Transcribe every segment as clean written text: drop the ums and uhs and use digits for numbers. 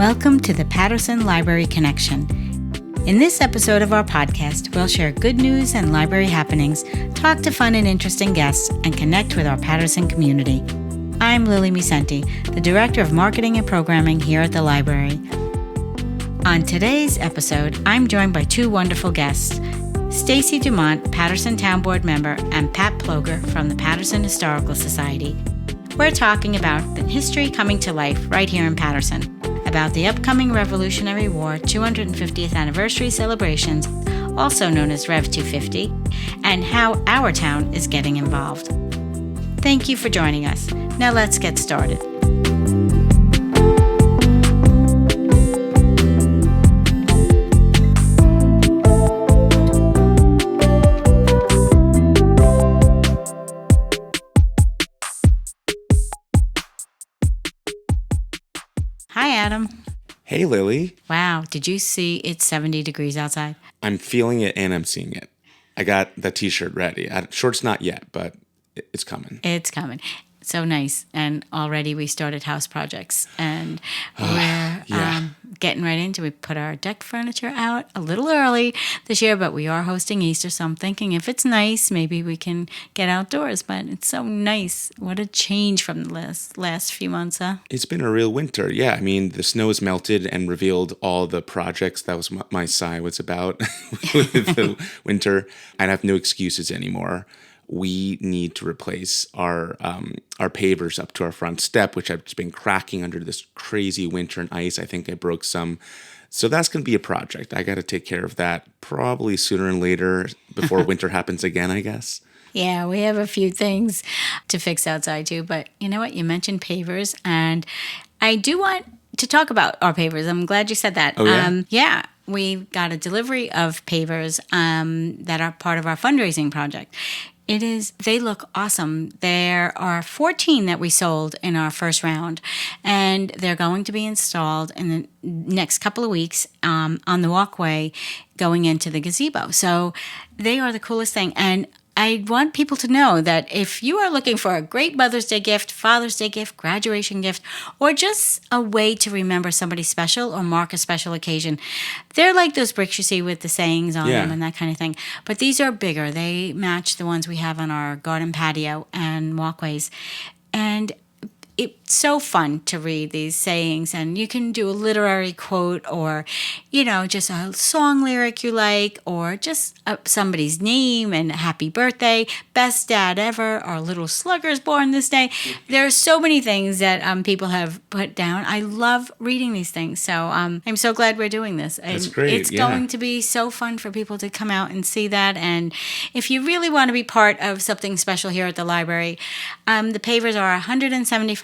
Welcome to the Patterson Library Connection. In this episode of our podcast, we'll share good news and library happenings, talk to fun and interesting guests, and connect with our Patterson community. I'm Lillie, the Director of Marketing and Programming here at the library. On today's episode, I'm joined by two wonderful guests, Stacy Dumont, Patterson Town Board member, and Pat Ploeger from the Patterson Historical Society. We're talking about the history coming to life right here in Patterson, about the upcoming Revolutionary War 250th anniversary celebrations, also known as REV 250, and how our town is getting involved. Thank you for joining us. Now let's get started. Hi, Adam. Hey, Lillie. Wow, did you see it's 70 degrees outside? I'm feeling it and I'm seeing it. I got the t-shirt ready. Shorts not yet, but it's coming. It's coming. So nice. And already we started house projects and we're getting right into it. We put our deck furniture out a little early this year, but we are hosting Easter. So I'm thinking if it's nice, maybe we can get outdoors. But it's so nice. What a change from the last few months, huh? It's been a real winter. Yeah, I mean, the snow has melted and revealed all the projects. That was my sigh was about with the winter. I have no excuses anymore. We need to replace our pavers up to our front step, which have just been cracking under this crazy winter and ice. I think I broke some. So that's going to be a project. I got to take care of that probably sooner and later before winter happens again, I guess. Yeah, we have a few things to fix outside too. But you know what? You mentioned pavers, and I do want to talk about our pavers. I'm glad you said that. Oh, yeah? Yeah. We got a delivery of pavers that are part of our fundraising project. They look awesome. There are 14 that we sold in our first round, and they're going to be installed in the next couple of weeks on the walkway going into the gazebo. So they are the coolest thing. And I want people to know that if you are looking for a great Mother's Day gift, Father's Day gift, graduation gift, or just a way to remember somebody special or mark a special occasion, they're like those bricks you see with the sayings on them and that kind of thing. But these are bigger. They match the ones we have on our garden patio and walkways. And it's so fun to read these sayings, and you can do a literary quote or, just a song lyric you like, or just somebody's name and happy birthday, best dad ever, our little slugger's born this day. There are so many things that people have put down. I love reading these things, so I'm so glad we're doing this. That's great. It's going to be so fun for people to come out and see that, and if you really want to be part of something special here at the library, the pavers are $175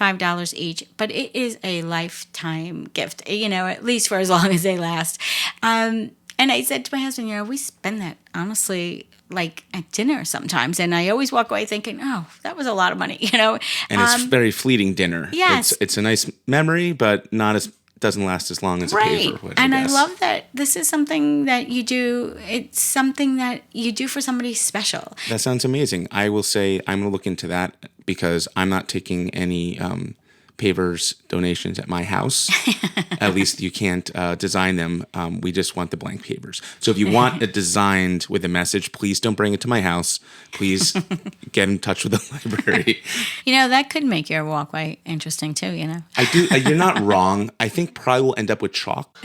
each, but it is a lifetime gift, at least for as long as they last. And I said to my husband, we spend that honestly like at dinner sometimes, and I always walk away thinking, oh, that was a lot of money, And it's very fleeting dinner. Yes. It's a nice memory, but doesn't last as long as a paver would. And I love that this is something that you do. It's something that you do for somebody special. That sounds amazing. I will say I'm going to look into that because I'm not taking any pavers donations at my house. At least you can't design them. We just want the blank pavers. So if you want it designed with a message, please don't bring it to my house. Please get in touch with the library. That could make your walkway interesting too, I do. You're not wrong. I think probably we'll end up with chalk.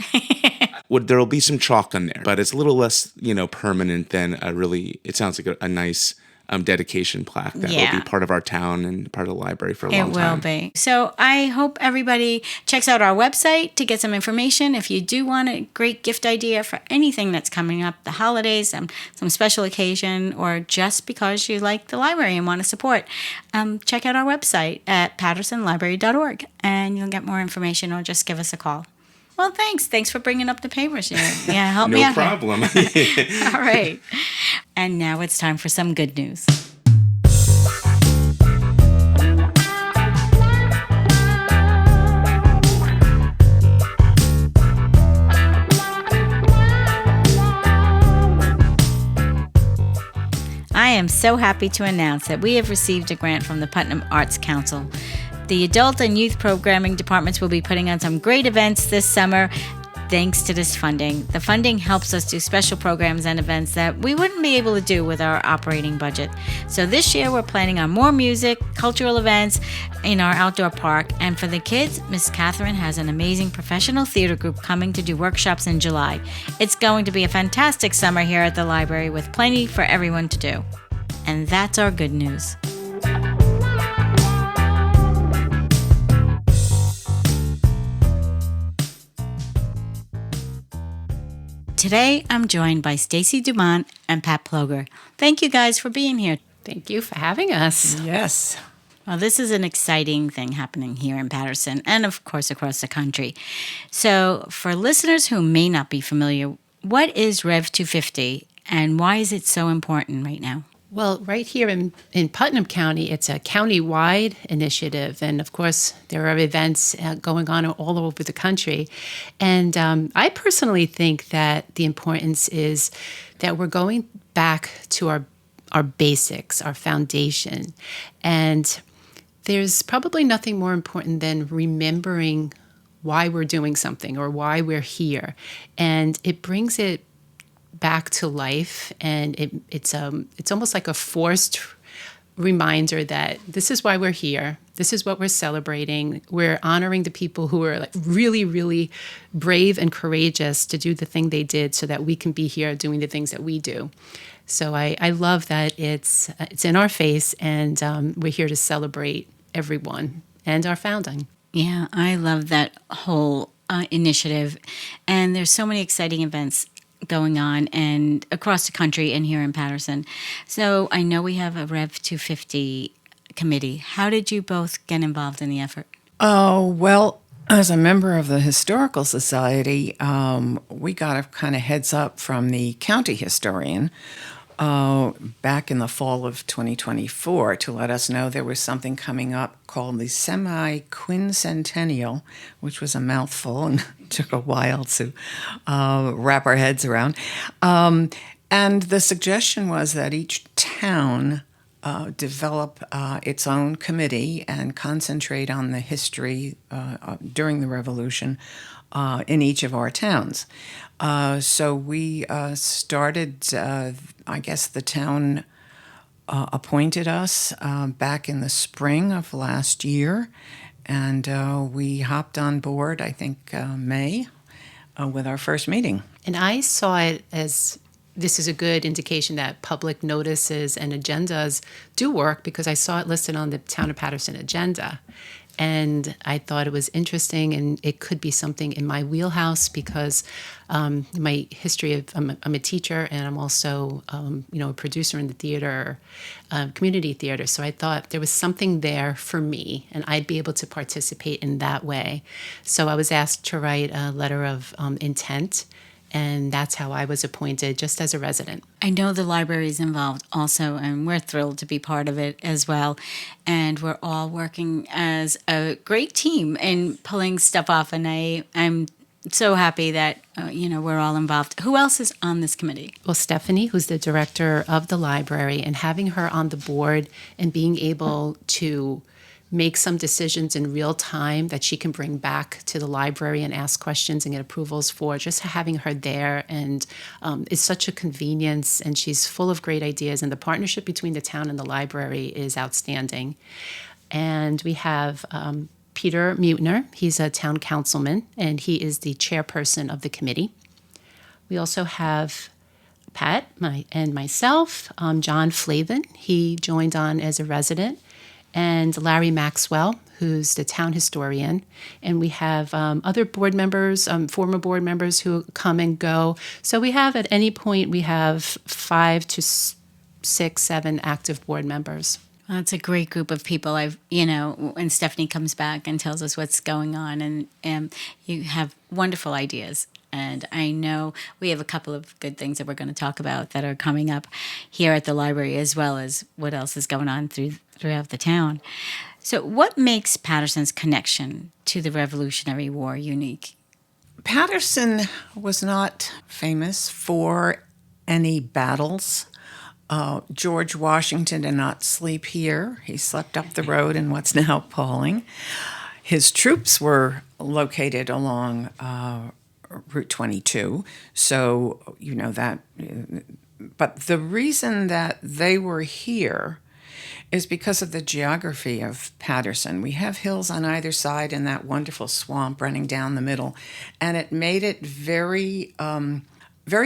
There will be some chalk on there, but it's a little less, permanent than it sounds like a nice dedication plaque that will be part of our town and part of the library for a long time. It will be. So I hope everybody checks out our website to get some information. If you do want a great gift idea for anything that's coming up, the holidays, some special occasion, or just because you like the library and want to support, check out our website at pattersonlibrary.org, and you'll get more information, or just give us a call. Well, thanks. Thanks for bringing up the pavers. Yeah, help me out. No problem. All right. And now it's time for some good news. I am so happy to announce that we have received a grant from the Putnam Arts Council. The adult and youth programming departments will be putting on some great events this summer thanks to this funding. The funding helps us do special programs and events that we wouldn't be able to do with our operating budget. So this year we're planning on more music, cultural events in our outdoor park. And for the kids, Miss Catherine has an amazing professional theater group coming to do workshops in July. It's going to be a fantastic summer here at the library with plenty for everyone to do. And that's our good news. Today, I'm joined by Stacy Dumont and Pat Ploeger. Thank you guys for being here. Thank you for having us. Yes. Well, this is an exciting thing happening here in Patterson and, of course, across the country. So for listeners who may not be familiar, what is REV 250 and why is it so important right now? Well, right here in Putnam County, it's a county-wide initiative. And, of course, there are events going on all over the country. And I personally think that the importance is that we're going back to our basics, our foundation. And there's probably nothing more important than remembering why we're doing something or why we're here. And it brings it back to life, and it's almost like a forced reminder that this is why we're here. This is what we're celebrating. We're honoring the people who are like really, really brave and courageous to do the thing they did so that we can be here doing the things that we do. So I love that it's in our face, and we're here to celebrate everyone and our founding. Yeah, I love that whole initiative. And there's so many exciting events going on and across the country and here in Patterson. So I know we have a REV 250 committee. How did you both get involved in the effort? Oh, well, as a member of the Historical Society, we got a kind of heads up from the county historian back in the fall of 2024 to let us know there was something coming up called the semi-quincentennial, which was a mouthful and took a while to wrap our heads around. And the suggestion was that each town develop its own committee and concentrate on the history during the Revolution in each of our towns. So we started, I guess the town appointed us back in the spring of last year, and we hopped on board, I think, May, with our first meeting. And I saw it as this is a good indication that public notices and agendas do work, because I saw it listed on the Town of Patterson agenda. And I thought it was interesting, and it could be something in my wheelhouse because my history of I'm a teacher, and I'm also a producer in the theater, community theater. So I thought there was something there for me, and I'd be able to participate in that way. So I was asked to write a letter of intent. And that's how I was appointed, just as a resident. I know the library is involved also, and we're thrilled to be part of it as well. And we're all working as a great team in pulling stuff off. And I'm so happy that, we're all involved. Who else is on this committee? Well, Stephanie, who's the director of the library, and having her on the board and being able to make some decisions in real time that she can bring back to the library and ask questions and get approvals for. Just having her there and is such a convenience, and she's full of great ideas, and the partnership between the town and the library is outstanding. And we have Peter Mutner. He's a town councilman, and he is the chairperson of the committee. We also have Pat and myself, John Flavin. He joined on as a resident. And Larry Maxwell, who's the town historian. And we have other board members, former board members who come and go. So we have, at any point, we have 5 to 6, 7 active board members. Well, it's a great group of people. When Stephanie comes back and tells us what's going on, and you have wonderful ideas. And I know we have a couple of good things that we're going to talk about that are coming up here at the library, as well as what else is going on throughout the town. So what makes Patterson's connection to the Revolutionary War unique? Patterson was not famous for any battles. George Washington did not sleep here. He slept up the road in what's now Pauling. His troops were located along Route 22, so you know that. But the reason that they were here is because of the geography of Patterson. We have hills on either side and that wonderful swamp running down the middle, and it made it very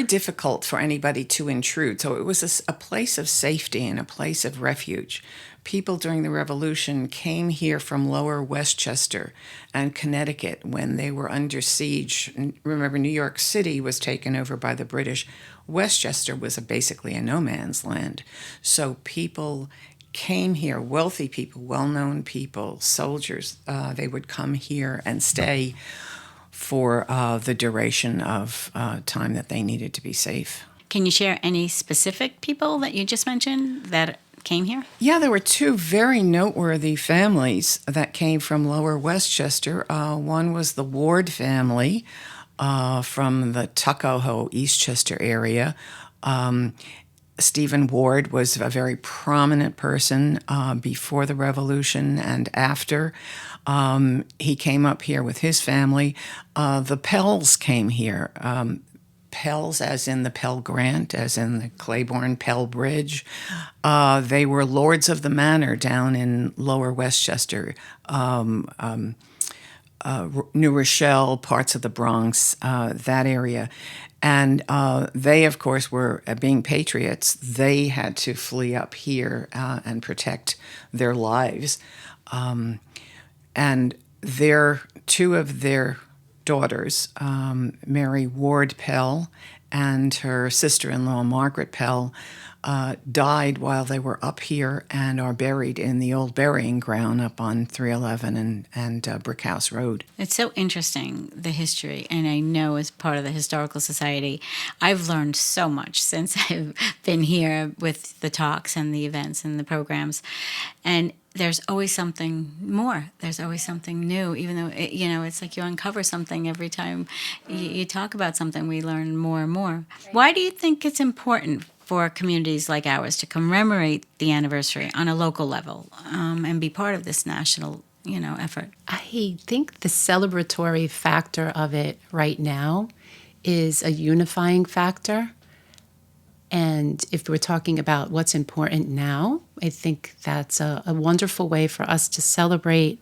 difficult for anybody to intrude. So it was a place of safety and a place of refuge. People during the Revolution came here from Lower Westchester and Connecticut when they were under siege. And remember, New York City was taken over by the British. Westchester was basically a no man's land. So people came here, wealthy people, well-known people, soldiers. They would come here and stay for the duration of time that they needed to be safe. Can you share any specific people that you just mentioned that came here? Yeah, there were two very noteworthy families that came from Lower Westchester. One was the Ward family from the Tuckahoe, Eastchester area. Stephen Ward was a very prominent person before the Revolution and after. He came up here with his family. The Pells came here. Pells, as in the Pell Grant, as in the Claiborne-Pell Bridge. They were lords of the manor down in Lower Westchester, New Rochelle, parts of the Bronx, that area. And they, of course, were, being patriots, they had to flee up here and protect their lives. And two of their daughters, Mary Ward Pell and her sister-in-law, Margaret Pell, died while they were up here and are buried in the old burying ground up on 311 and Brick House Road. It's so interesting, the history, and I know as part of the Historical Society, I've learned so much since I've been here with the talks and the events and the programs. And there's always something more. There's always something new, even though, it's like you uncover something every time you talk about something, we learn more and more. Why do you think it's important for communities like ours to commemorate the anniversary on a local level and be part of this national, effort? I think the celebratory factor of it right now is a unifying factor. And if we're talking about what's important now, I think that's a wonderful way for us to celebrate,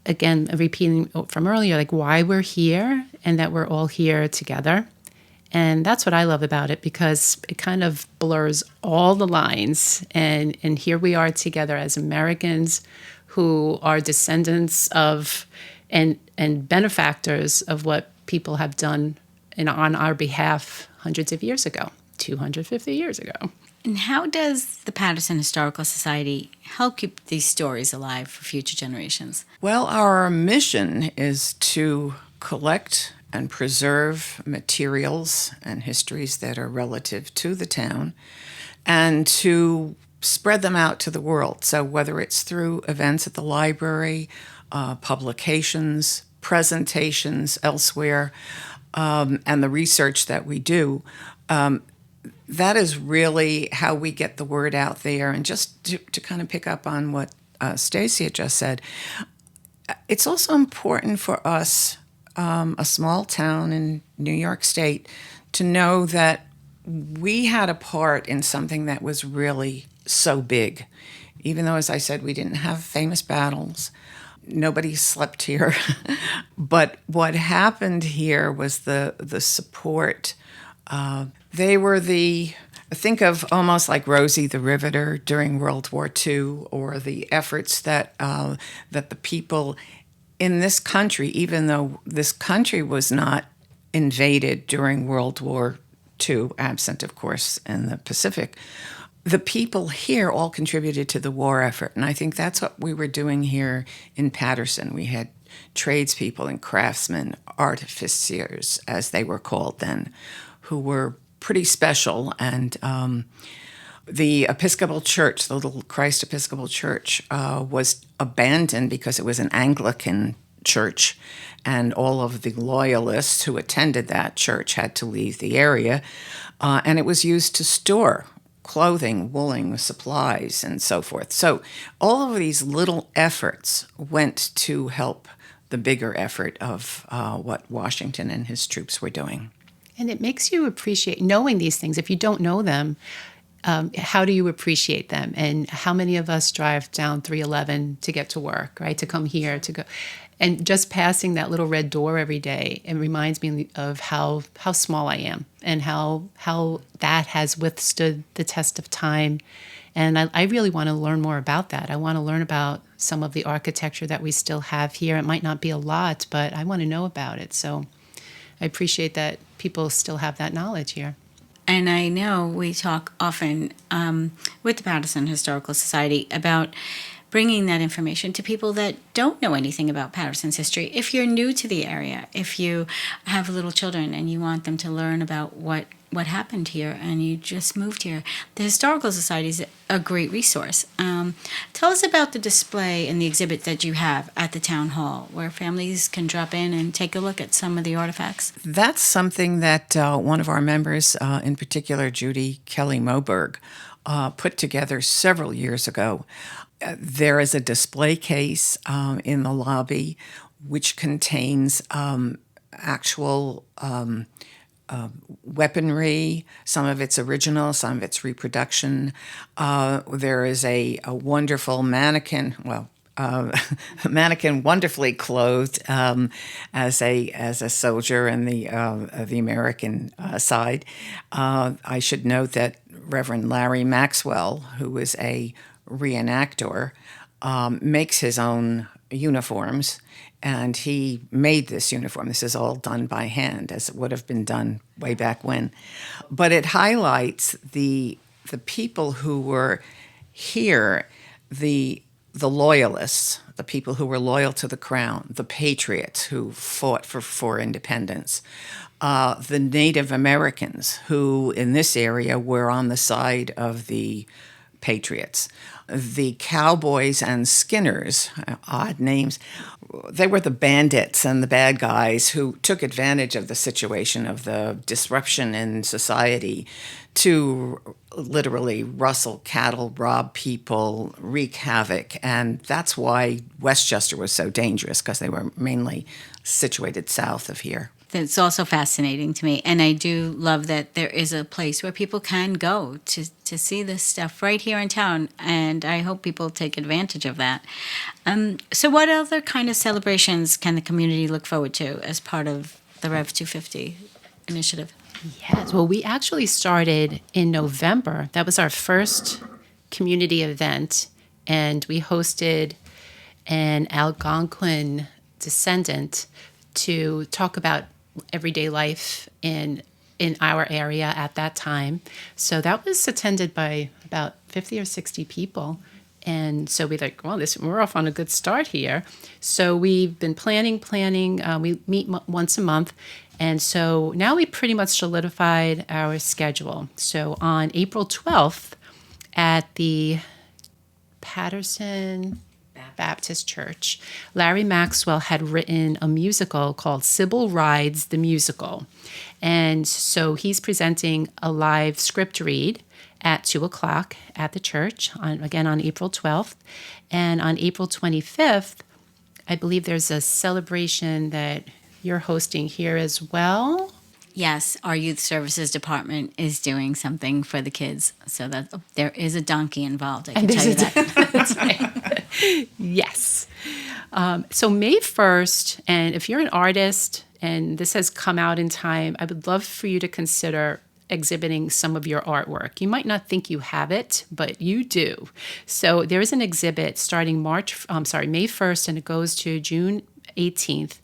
again, repeating from earlier, like why we're here and that we're all here together. And that's what I love about it, because it kind of blurs all the lines. And here we are together as Americans who are descendants of and benefactors of what people have done on our behalf hundreds of years ago. 250 years ago. And how does the Patterson Historical Society help keep these stories alive for future generations? Well, our mission is to collect and preserve materials and histories that are relative to the town and to spread them out to the world. So whether it's through events at the library, publications, presentations elsewhere, and the research that we do, that is really how we get the word out there. And just to kind of pick up on what Stacy had just said, it's also important for us, a small town in New York State, to know that we had a part in something that was really so big. Even though, as I said, we didn't have famous battles, nobody slept here. But what happened here was the support. They were think of almost like Rosie the Riveter during World War II, or the efforts that the people in this country, even though this country was not invaded during World War II, absent, of course, in the Pacific, the people here all contributed to the war effort. And I think that's what we were doing here in Patterson. We had tradespeople and craftsmen, artificiers, as they were called then, who were pretty special. And the Episcopal Church, the Little Christ Episcopal Church, was abandoned because it was an Anglican church, and all of the loyalists who attended that church had to leave the area, and it was used to store clothing, wooling, supplies, and so forth. So all of these little efforts went to help the bigger effort of what Washington and his troops were doing. And it makes you appreciate knowing these things. If you don't know them, how do you appreciate them? And how many of us drive down 311 to get to work, right? To come here, to go. And just passing that little red door every day, it reminds me of how small I am and how that has withstood the test of time. And I really want to learn more about that. I want to learn about some of the architecture that we still have here. It might not be a lot, but I want to know about it. So I appreciate that people still have that knowledge here. And I know we talk often with the Patterson Historical Society about bringing that information to people that don't know anything about Patterson's history. If you're new to the area, if you have little children and you want them to learn about what happened here and you just moved here, the Historical Society is a great resource. Tell us about the display and the exhibit that you have at the town hall where families can drop in and take a look at some of the artifacts. That's something that one of our members, in particular Judy Kelly Moberg, put together several years ago. There is a display case in the lobby which contains actual weaponry, some of it's original, some of it's reproduction. There is a wonderful mannequin, a mannequin wonderfully clothed as a soldier in the American side. I should note that Reverend Larry Maxwell, who is a reenactor, makes his own uniforms, and he made this uniform. This is all done by hand, as it would have been done way back when. But it highlights the people who were here, the loyalists, the people who were loyal to the crown, the patriots who fought for independence, the Native Americans who in this area were on the side of the patriots, the cowboys and skinners, odd names. They were the bandits and the bad guys who took advantage of the situation of the disruption in society to literally rustle cattle, rob people, wreak havoc. And that's why Westchester was so dangerous, because they were mainly situated south of here. It's also fascinating to me, and I do love that there is a place where people can go to see this stuff right here in town, and I hope people take advantage of that. So what other kind of celebrations can the community look forward to as part of the REV 250 initiative? Yes, well, we actually started in November. That was our first community event, and we hosted an Algonquin descendant to talk about everyday life in our area at that time. So that was attended by about 50 or 60 people. And so we're like, well, we're off on a good start here. So we've been planning. We meet once a month. And so now we pretty much solidified our schedule. So on April 12th at the Patterson Baptist Church, Larry Maxwell had written a musical called Sybil Rides the Musical. And so he's presenting a live script read at 2 o'clock at the church, again on April 12th. And on April 25th, I believe there's a celebration that you're hosting here as well. Yes, our youth services department is doing something for the kids, so that there is a donkey involved. I can tell you that. That's right. Yes. So May 1st, and if you're an artist and this has come out in time, I would love for you to consider exhibiting some of your artwork. You might not think you have it, but you do. So there is an exhibit starting May 1st, and it goes to June 18th.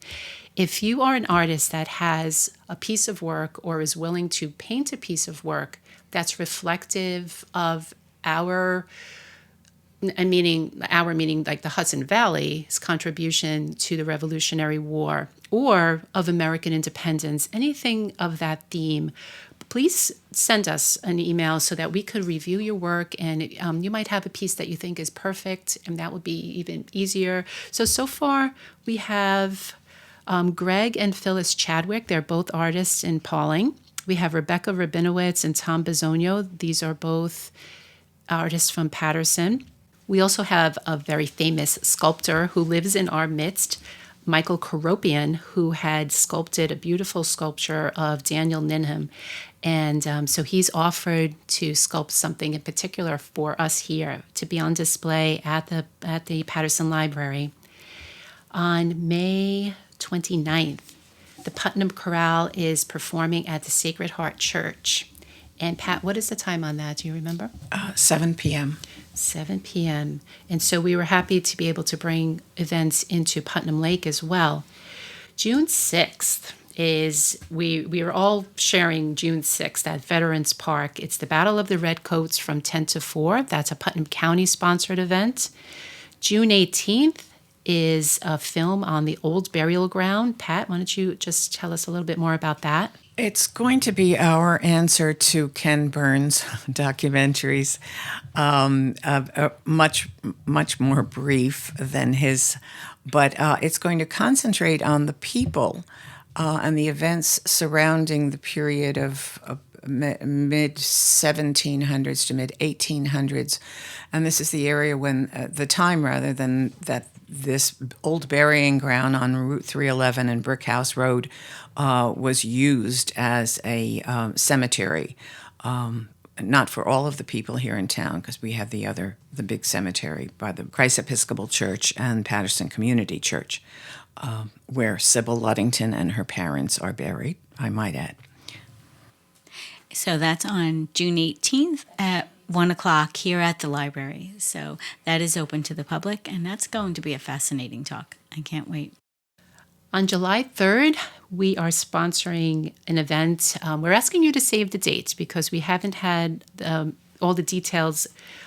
If you are an artist that has a piece of work or is willing to paint a piece of work that's reflective of our meaning like the Hudson Valley's contribution to the Revolutionary War or of American independence, anything of that theme, please send us an email so that we could review your work, and you might have a piece that you think is perfect, and that would be even easier. So far we have Greg and Phyllis Chadwick. They're both artists in Pauling. we have Rebecca Rabinowitz and Tom Bisogno. These are both artists from Patterson. We also have a very famous sculptor who lives in our midst, Michael Koropian, who had sculpted a beautiful sculpture of Daniel Ninham. And so he's offered to sculpt something in particular for us here to be on display at the Patterson Library. On May 29th, the Putnam Chorale is performing at the Sacred Heart Church. And Pat, what is the time on that? Do you remember? 7 p.m. 7 p.m. And so we were happy to be able to bring events into Putnam Lake as well. June 6th is, we are all sharing June 6th at Veterans Park. It's the Battle of the Redcoats from 10 to 4. That's a Putnam County sponsored event. June 18th is a film on the old burial ground. Pat, why don't you just tell us a little bit more about that? It's going to be our answer to Ken Burns' documentaries, much more brief than his, but it's going to concentrate on the people and the events surrounding the period of mid 1700s to mid 1800s, and this is the area when the time rather than that this old burying ground on Route 311 and Brick House Road was used as a cemetery. Not for all of the people here in town, because we have the big cemetery by the Christ Episcopal Church and Patterson Community Church, where Sybil Luddington and her parents are buried, I might add. So that's on June 18th at 1 o'clock here at the library. So that is open to the public, and that's going to be a fascinating talk. I can't wait. On July 3rd, we are sponsoring an event. We're asking you to save the dates because we haven't had all the details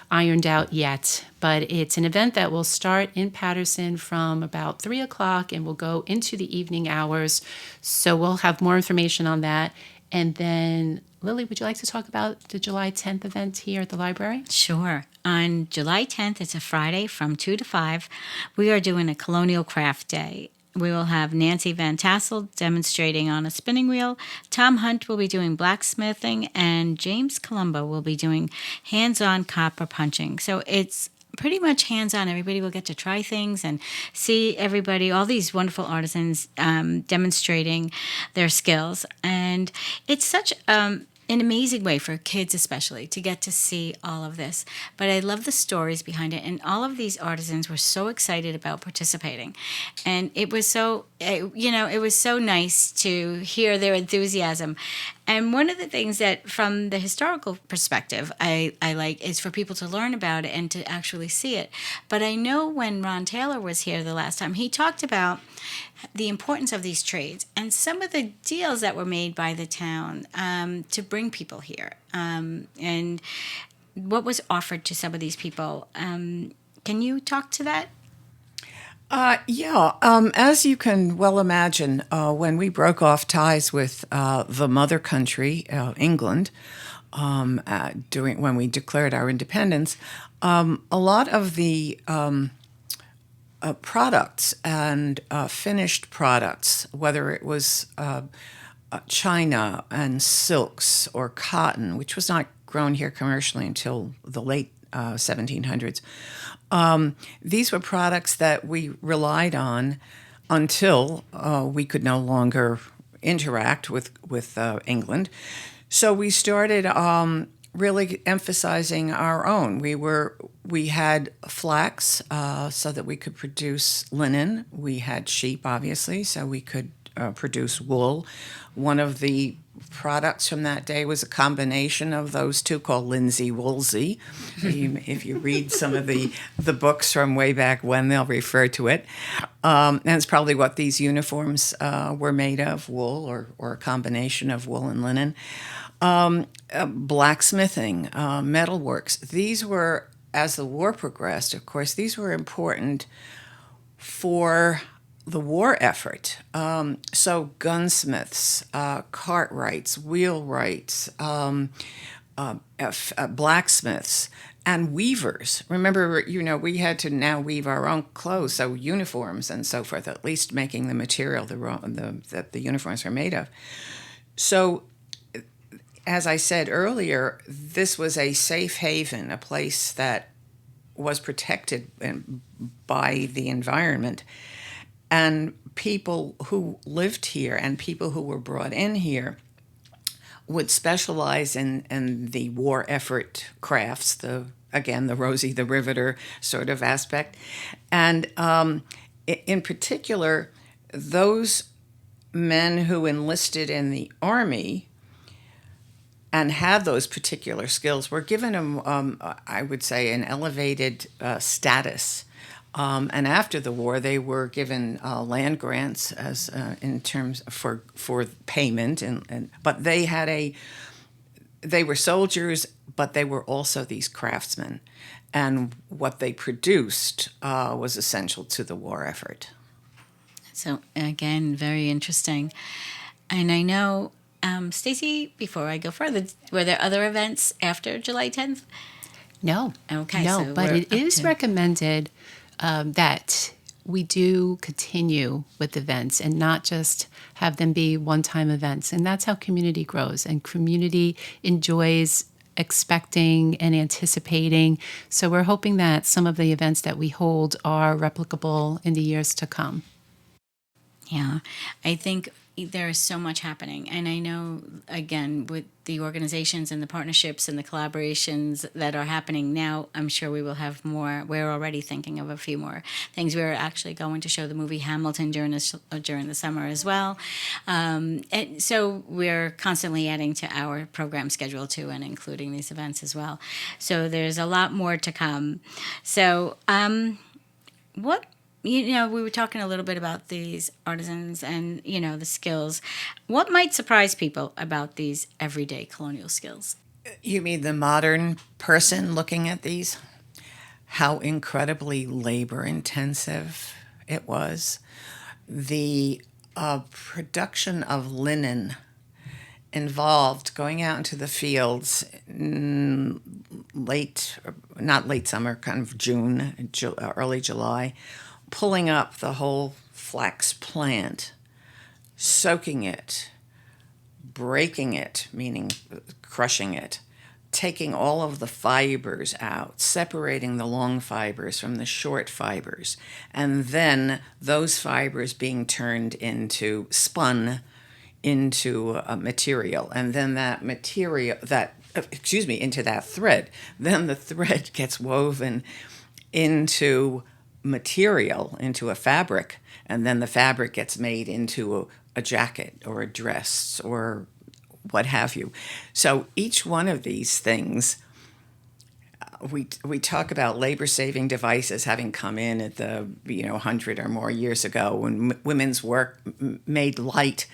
ironed out yet. But it's an event that will start in Patterson from about 3 o'clock and will go into the evening hours. So we'll have more information on that. And then, Lillie, would you like to talk about the July 10th event here at the library? Sure. On July 10th, it's a Friday from 2 to 5, we are doing a Colonial Craft Day. We will have Nancy Van Tassel demonstrating on a spinning wheel. Tom Hunt will be doing blacksmithing, and James Colombo will be doing hands-on copper punching. So it's pretty much hands-on. Everybody will get to try things and see everybody, all these wonderful artisans demonstrating their skills. And it's such an amazing way for kids especially to get to see all of this. But I love the stories behind it, and all of these artisans were so excited about participating. And it was so, it was so nice to hear their enthusiasm. And one of the things that, from the historical perspective, I like is for people to learn about it and to actually see it. But I know when Ron Taylor was here the last time, he talked about the importance of these trades and some of the deals that were made by the town to bring people here, and what was offered to some of these people. Can you talk to that? As you can well imagine, when we broke off ties with the mother country, England, when we declared our independence, a lot of the products and finished products, whether it was china and silks or cotton, which was not grown here commercially until the late 1700s, these were products that we relied on until we could no longer interact with England. So we started really emphasizing our own. We had flax so that we could produce linen. We had sheep, obviously, so we could produce wool. One of the products from that day was a combination of those two called linsey woolsey. If you read some of the books from way back when, they'll refer to it. And it's probably what these uniforms were made of, wool or a combination of wool and linen. Blacksmithing, metalworks. These were, as the war progressed, of course, these were important for the war effort. So gunsmiths, cartwrights, wheelwrights, blacksmiths, and weavers. Remember, we had to now weave our own clothes, so uniforms and so forth, at least making the material that the uniforms are made of. So as I said earlier, this was a safe haven, a place that was protected by the environment. And people who lived here and people who were brought in here would specialize in the war effort crafts, the Rosie the Riveter sort of aspect. And in particular, those men who enlisted in the Army and had those particular skills were given, I would say, an elevated status. And after the war, they were given land grants as in terms for payment, but they were soldiers, but they were also these craftsmen, and what they produced was essential to the war effort. So again, very interesting. And I know, Stacy, before I go further, were there other events after July 10th? No. Okay. No, so but we're it up is to- recommended that we do continue with events and not just have them be one-time events. And that's how community grows, and community enjoys expecting and anticipating. So we're hoping that some of the events that we hold are replicable in the years to come. Yeah, I think there is so much happening. And I know, again, with the organizations and the partnerships and the collaborations that are happening now, I'm sure we will have more. We're already thinking of a few more things. We're actually going to show the movie Hamilton during the summer as well. And so we're constantly adding to our program schedule too, and including these events as well. So there's a lot more to come. So what we were talking a little bit about these artisans and, the skills. What might surprise people about these everyday colonial skills? You mean the modern person looking at these? How incredibly labor intensive it was. The production of linen involved going out into the fields not late summer, kind of June, early July, pulling up the whole flax plant, soaking it, breaking it, meaning crushing it, taking all of the fibers out, separating the long fibers from the short fibers, and then those fibers being turned spun into a material, and then that material, into that thread. Then the thread gets woven into material, into a fabric, and then the fabric gets made into a jacket or a dress or what have you. So each one of these things, we talk about labor-saving devices having come in at the 100 or more years ago when women's work made light.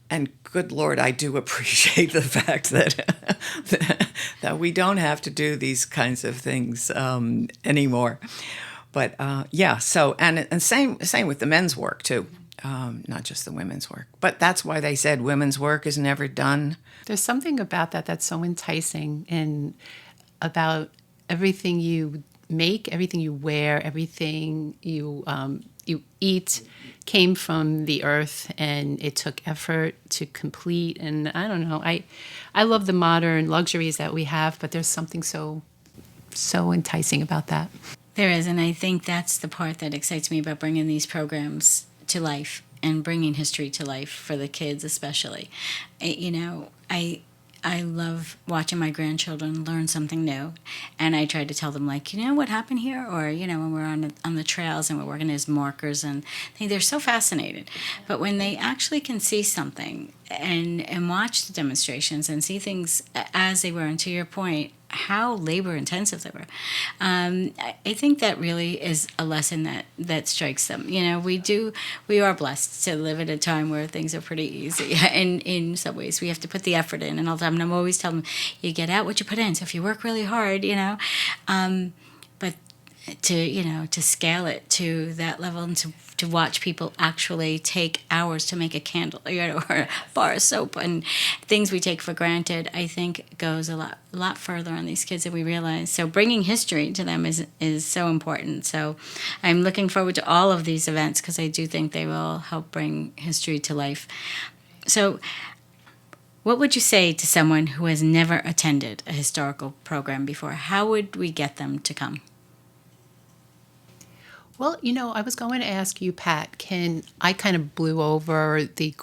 And good Lord, I do appreciate the fact that that we don't have to do these kinds of things anymore. But so and same with the men's work too, not just the women's work. But that's why they said women's work is never done. There's something about that that's so enticing, and about everything you make, everything you wear, everything you eat came from the earth, and it took effort to complete. And I don't know, I love the modern luxuries that we have, but there's something so enticing about that. There is, and I think that's the part that excites me about bringing these programs to life and bringing history to life for the kids especially. I love watching my grandchildren learn something new, and I try to tell them, like, what happened here, or when we're on the trails and we're working as markers, and they're so fascinated. But when they actually can see something and watch the demonstrations and see things as they were, and to your point, how labor intensive they were, I think that really is a lesson that strikes them. We are blessed to live at a time where things are pretty easy, and in some ways we have to put the effort in. And all the time, and I'm always telling them, you get out what you put in. So if you work really hard, but to scale it to that level, and to watch people actually take hours to make a candle, or a bar of soap, and things we take for granted, I think goes a lot further on these kids than we realize. So bringing history to them is so important. So I'm looking forward to all of these events, because I do think they will help bring history to life. So What would you say to someone who has never attended a historical program before? How would we get them to come? Well, I was going to ask you, Pat, I kind of blew over the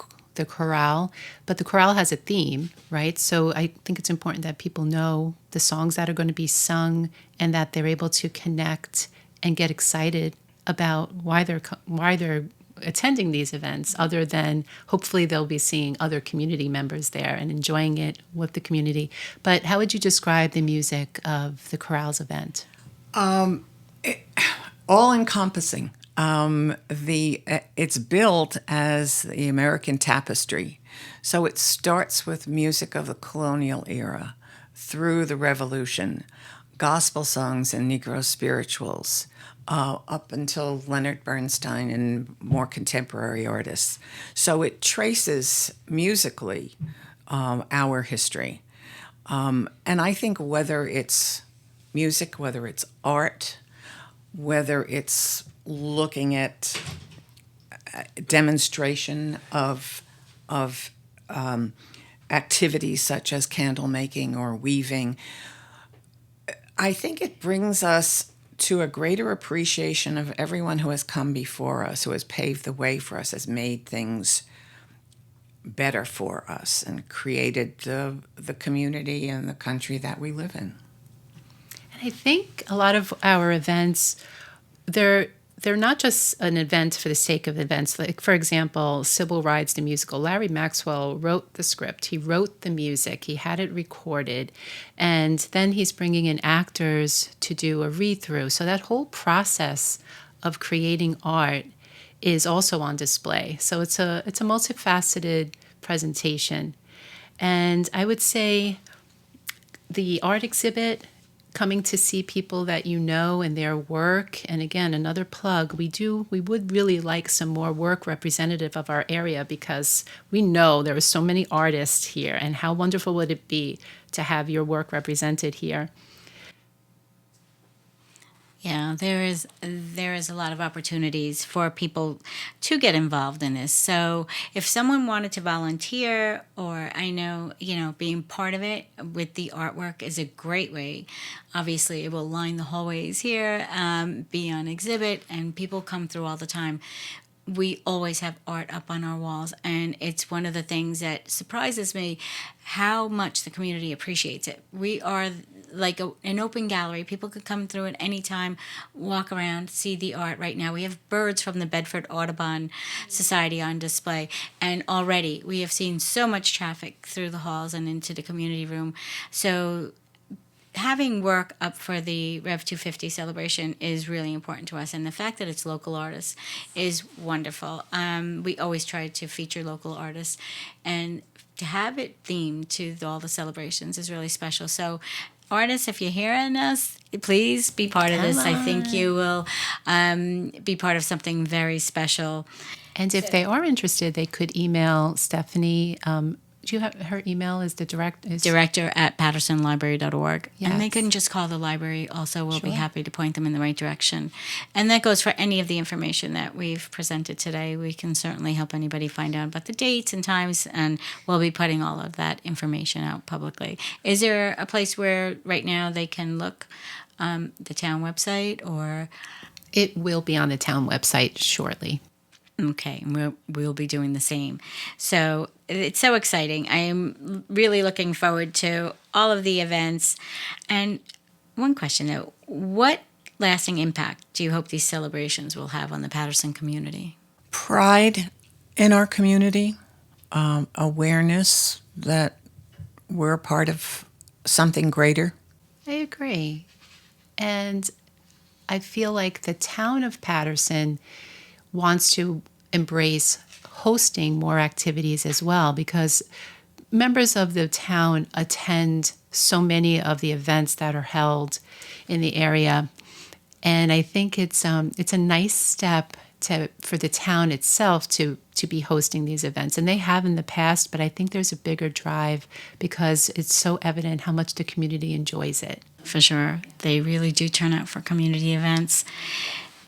chorale, but the chorale has a theme, right? So I think it's important that people know the songs that are going to be sung and that they're able to connect and get excited about why they're attending these events, other than hopefully they'll be seeing other community members there and enjoying it with the community. But how would you describe the music of the chorale's event? All encompassing. It's built as the American tapestry. So it starts with music of the colonial era through the Revolution, gospel songs and Negro spirituals, up until Leonard Bernstein and more contemporary artists. So it traces musically our history. And I think whether it's music, whether it's art, whether it's looking at demonstration of activities such as candle making or weaving, I think it brings us to a greater appreciation of everyone who has come before us, who has paved the way for us, has made things better for us, and created the community and the country that we live in. I think a lot of our events, they're not just an event for the sake of events. Like, for example, Sybil Rides the Musical. Larry Maxwell wrote the script. He wrote the music. He had it recorded. And then he's bringing in actors to do a read-through. So that whole process of creating art is also on display. So it's a multifaceted presentation. And I would say the art exhibit, coming to see people that you know and their work. And again, another plug, we would really like some more work representative of our area, because we know there are so many artists here, and how wonderful would it be to have your work represented here. Yeah, there is a lot of opportunities for people to get involved in this. So if someone wanted to volunteer, or I know, being part of it with the artwork is a great way. Obviously, it will line the hallways here, be on exhibit, and people come through all the time. We always have art up on our walls, and it's one of the things that surprises me how much the community appreciates it. We are like an open gallery. People could come through at any time, walk around, see the art. Right now we have birds from the Bedford Audubon Society on display, and already we have seen so much traffic through the halls and into the community room. So having work up for the Rev 250 celebration is really important to us, and the fact that it's local artists is wonderful. We always try to feature local artists, and to have it themed to all the celebrations is really special. So artists, if you're hearing us, please be part of this. I think you will be part of something very special. And if they are interested, they could email Stephanie. Do you have her email? Is the director at pattersonlibrary.org. Yes. And they can just call the library also. We'll be happy to point them in the right direction. And that goes for any of the information that we've presented today. We can certainly help anybody find out about the dates and times, and we'll be putting all of that information out publicly. Is there a place where right now they can look, the town website, or? It will be on the town website shortly. Okay, we'll be doing the same. So it's so exciting. I am really looking forward to all of the events. And one question, though, what lasting impact do you hope these celebrations will have on the Patterson community? Pride in our community, awareness that we're a part of something greater. I agree. And I feel like the town of Patterson wants to embrace hosting more activities as well, because members of the town attend so many of the events that are held in the area. And I think it's a nice step for the town itself to be hosting these events. And they have in the past, but I think there's a bigger drive because it's so evident how much the community enjoys it. For sure. They really do turn out for community events.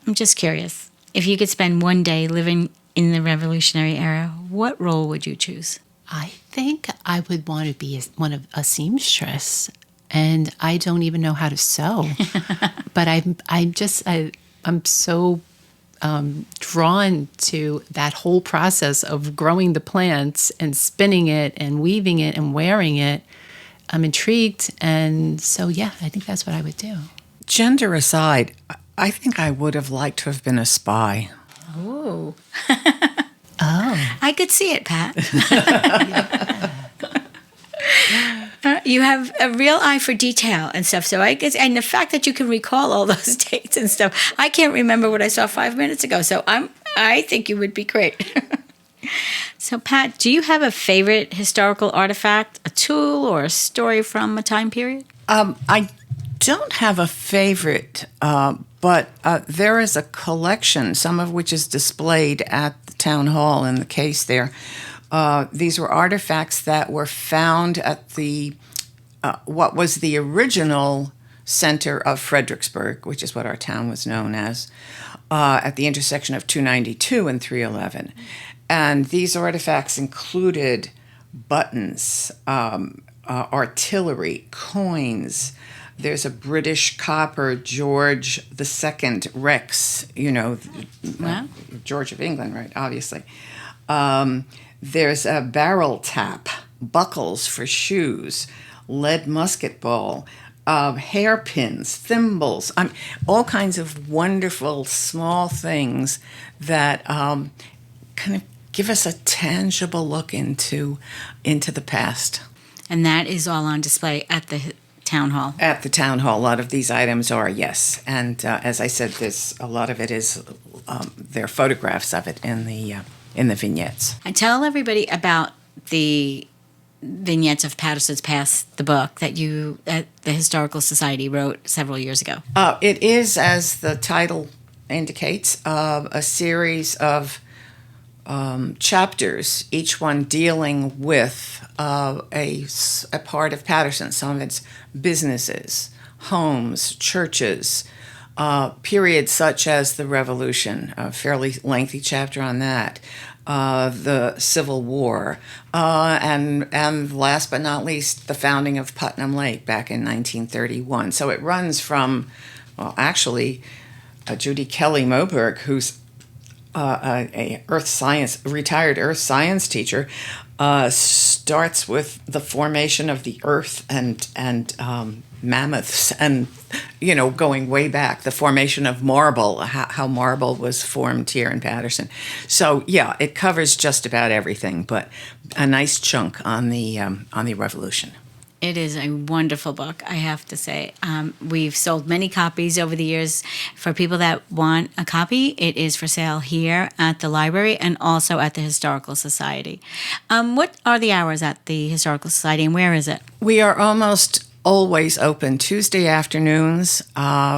I'm just curious. If you could spend one day living in the Revolutionary era, what role would you choose? I think I would want to be a seamstress, and I don't even know how to sew. But I'm so drawn to that whole process of growing the plants and spinning it and weaving it and wearing it. I'm intrigued, and so yeah, I think that's what I would do. Gender aside, I think I would have liked to have been a spy. Oh. Oh. I could see it, Pat. You have a real eye for detail and stuff. So I guess, and the fact that you can recall all those dates and stuff, I can't remember what I saw 5 minutes ago. So I think you would be great. So Pat, do you have a favorite historical artifact, a tool, or a story from a time period? I don't have a favorite, but there is a collection, some of which is displayed at the town hall in the case there. These were artifacts that were found at the what was the original center of Fredericksburg, which is what our town was known as, at the intersection of 292 and 311. And these artifacts included buttons, artillery, coins. There's a British copper, George II Rex, Wow. George of England, right, obviously. There's a barrel tap, buckles for shoes, lead musket ball, hairpins, thimbles, all kinds of wonderful small things that kind of give us a tangible look into the past. And that is all on display at the town hall. At the town hall, a lot of these items are, yes. And as I said, there's a lot of it is there are photographs of it in the vignettes. And tell everybody about the vignettes of Patterson's Past, the book that the Historical Society wrote several years ago. It is, as the title indicates, a series of chapters, each one dealing with a part of Patterson. Some of it's businesses, homes, churches, periods such as the Revolution, a fairly lengthy chapter on that, the Civil War, and last but not least, the founding of Putnam Lake back in 1931. So it runs from, Judy Kelly Moberg, who's a retired earth science teacher, starts with the formation of the earth and mammoths, and going way back, the formation of marble, how marble was formed here in Patterson. So yeah, it covers just about everything, but a nice chunk on the Revolution. It is a wonderful book, I have to say. We've sold many copies over the years. For people that want a copy, it is for sale here at the library and also at the Historical Society. What are the hours at the Historical Society, and where is it? We are almost always open Tuesday afternoons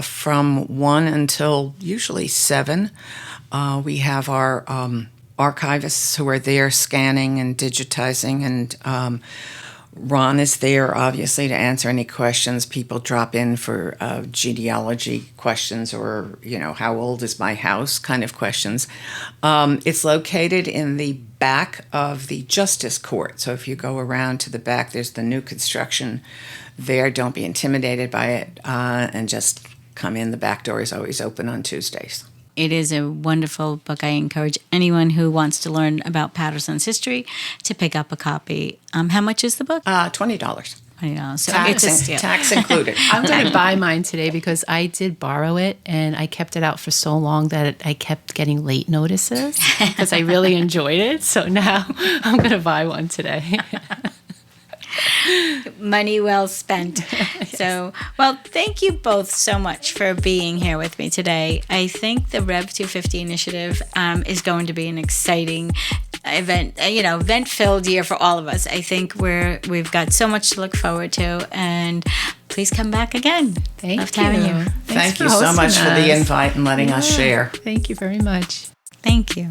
from 1 until usually 7. We have our archivists who are there scanning and digitizing, and Ron is there, obviously, to answer any questions. People drop in for genealogy questions or, how old is my house kind of questions. It's located in the back of the Justice Court. So if you go around to the back, there's the new construction there. Don't be intimidated by it, and just come in. The back door is always open on Tuesdays. It is a wonderful book. I encourage anyone who wants to learn about Patterson's history to pick up a copy. How much is the book? $20. I know. So Tax, it's a steal. tax included. I'm going to buy mine today because I did borrow it and I kept it out for so long that I kept getting late notices because I really enjoyed it. So now I'm going to buy one today. Money well spent. Yes. So, well, thank you both so much for being here with me today. I think the REV 250 initiative is going to be an exciting event-filled year for all of us. I think we've got so much to look forward to, and please come back again. Thank Loved you. having you. Thank you so much for the invite and letting us share. Thank you very much. Thank you.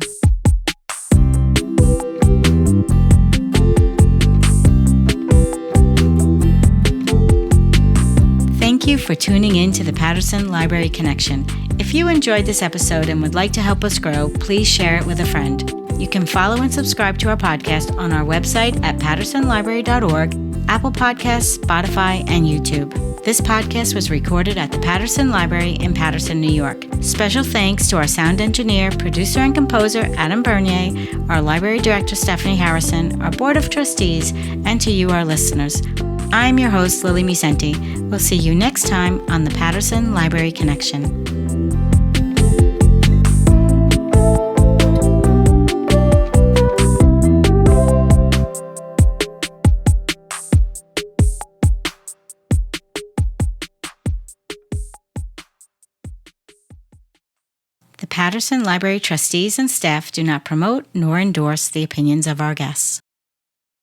Thank you for tuning in to the Patterson Library Connection. If you enjoyed this episode and would like to help us grow, please share it with a friend. You can follow and subscribe to our podcast on our website at pattersonlibrary.org, Apple Podcasts, Spotify, and YouTube. This podcast was recorded at the Patterson Library in Patterson, New York. Special thanks to our sound engineer, producer, and composer, Adam Bernier, our library director, Stephanie Harrison, our board of trustees, and to you, our listeners. I'm your host, Lillie Misenti. We'll see you next time on the Patterson Library Connection. The Patterson Library trustees and staff do not promote nor endorse the opinions of our guests.